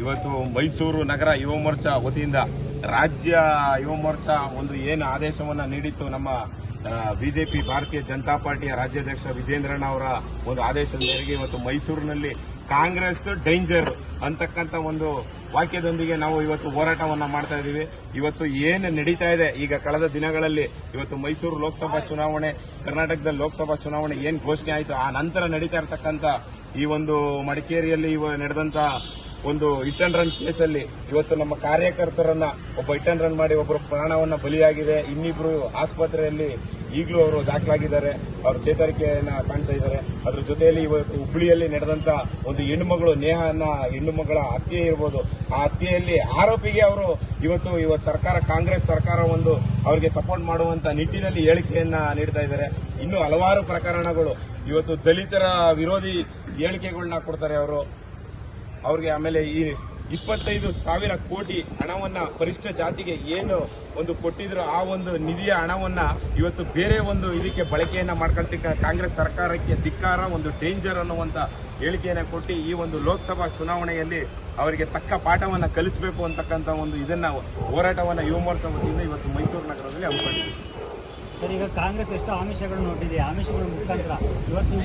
ಇವತ್ತು ಮೈಸೂರು ನಗರ ಯುವ ಮೋರ್ಚಾ ವತಿಯಿಂದ ರಾಜ್ಯ ಯುವ ಮೋರ್ಚಾ ಒಂದು ಏನು ಆದೇಶವನ್ನ ನೀಡಿತ್ತು ನಮ್ಮ ಬಿಜೆಪಿ ಭಾರತೀಯ ಜನತಾ ಪಾರ್ಟಿಯ ರಾಜ್ಯಾಧ್ಯಕ್ಷ ವಿಜೇಂದ್ರಣ್ಣ ಅವರ ಒಂದು ಆದೇಶದ ಮೇರೆಗೆ ಇವತ್ತು ಮೈಸೂರಿನಲ್ಲಿ ಕಾಂಗ್ರೆಸ್ ಡೇಂಜರ್ ಅಂತಕ್ಕಂಥ ಒಂದು ವಾಕ್ಯದೊಂದಿಗೆ ನಾವು ಇವತ್ತು ಹೋರಾಟವನ್ನ ಮಾಡ್ತಾ ಇದ್ದೀವಿ. ಇವತ್ತು ಏನು ನಡೀತಾ ಇದೆ ಈಗ ಕಳೆದ ದಿನಗಳಲ್ಲಿ ಇವತ್ತು ಮೈಸೂರು ಲೋಕಸಭಾ ಚುನಾವಣೆ, ಕರ್ನಾಟಕದಲ್ಲಿ ಲೋಕಸಭಾ ಚುನಾವಣೆ ಏನ್ ಘೋಷಣೆ ಆಯಿತು ಆ ನಂತರ ನಡೀತಾ ಇರತಕ್ಕಂಥ ಈ ಒಂದು ಮಡಿಕೇರಿಯಲ್ಲಿ ನಡೆದಂತ ಒಂದು ಹಿಟ್ ಅಂಡ್ ರನ್ ಕೇಸಲ್ಲಿ ಇವತ್ತು ನಮ್ಮ ಕಾರ್ಯಕರ್ತರನ್ನ ಒಬ್ಬ ಹಿಟ್ ಅಂಡ್ ರನ್ ಮಾಡಿ ಒಬ್ಬರು ಪ್ರಾಣವನ್ನ ಬಲಿಯಾಗಿದೆ. ಇನ್ನಿಬ್ರು ಆಸ್ಪತ್ರೆಯಲ್ಲಿ ಈಗಲೂ ಅವರು ದಾಖಲಾಗಿದ್ದಾರೆ, ಅವರು ಚೇತರಿಕೆಯನ್ನ ಕಾಣ್ತಾ ಇದ್ದಾರೆ. ಅದ್ರ ಜೊತೆಯಲ್ಲಿ ಇವತ್ತು ಹುಬ್ಬಳ್ಳಿಯಲ್ಲಿ ನಡೆದಂತ ಒಂದು ಹೆಣ್ಣುಮಗಳು ಹೆಣ್ಣುಮಗಳ ಹತ್ಯೆ ಇರಬಹುದು, ಆ ಹತ್ಯೆಯಲ್ಲಿ ಆರೋಪಿಗೆ ಅವರು ಇವತ್ತು ಸರ್ಕಾರ, ಕಾಂಗ್ರೆಸ್ ಸರ್ಕಾರ ಒಂದು ಅವರಿಗೆ ಸಪೋರ್ಟ್ ಮಾಡುವಂತ ನಿಟ್ಟಿನಲ್ಲಿ ಹೇಳಿಕೆಯನ್ನ ನೀಡ್ತಾ ಇದ್ದಾರೆ. ಇನ್ನು ಹಲವಾರು ಪ್ರಕರಣಗಳು ಇವತ್ತು ದಲಿತರ ವಿರೋಧಿ ಹೇಳಿಕೆಗಳನ್ನ ಕೊಡ್ತಾರೆ ಅವರು. ಅವ್ರಿಗೆ ಆಮೇಲೆ ಈ 25,000 ಕೋಟಿ ಹಣವನ್ನ ಪರಿಶಿಷ್ಟ ಜಾತಿಗೆ ಏನು ಒಂದು ಕೊಟ್ಟಿದ್ರು ಆ ಒಂದು ನಿಧಿಯ ಹಣವನ್ನ ಇವತ್ತು ಬೇರೆ ಒಂದು ಇದಕ್ಕೆ ಬಳಕೆಯನ್ನ ಮಾಡ್ಕೊಳ್ತಿಕ್ಕ ಕಾಂಗ್ರೆಸ್ ಸರ್ಕಾರಕ್ಕೆ ಧಿಕ್ಕಾರ, ಒಂದು ಡೇಂಜರ್ ಅನ್ನುವಂತ ಹೇಳಿಕೆಯನ್ನ ಕೊಟ್ಟು ಈ ಒಂದು ಲೋಕಸಭಾ ಚುನಾವಣೆಯಲ್ಲಿ ಅವರಿಗೆ ತಕ್ಕ ಪಾಠವನ್ನ ಕಲಿಸಬೇಕು ಅಂತಕ್ಕಂಥ ಒಂದು ಇದನ್ನ ಹೋರಾಟವನ್ನ ಯುವ ಮೋರ್ಚಾ ವತಿಯಿಂದ ಇವತ್ತು ಮೈಸೂರು ನಗರದಲ್ಲಿ ಹಮ್ಮಿಕೊಂಡಿದೆ. ಸರ್, ಈಗ ಕಾಂಗ್ರೆಸ್ ಎಷ್ಟು ಆಮಿಷಗಳನ್ನು ನೋಡಿದೆ, ಆಮಿಷಗಳ ಮುಖಾಂತರ ಇವತ್ತು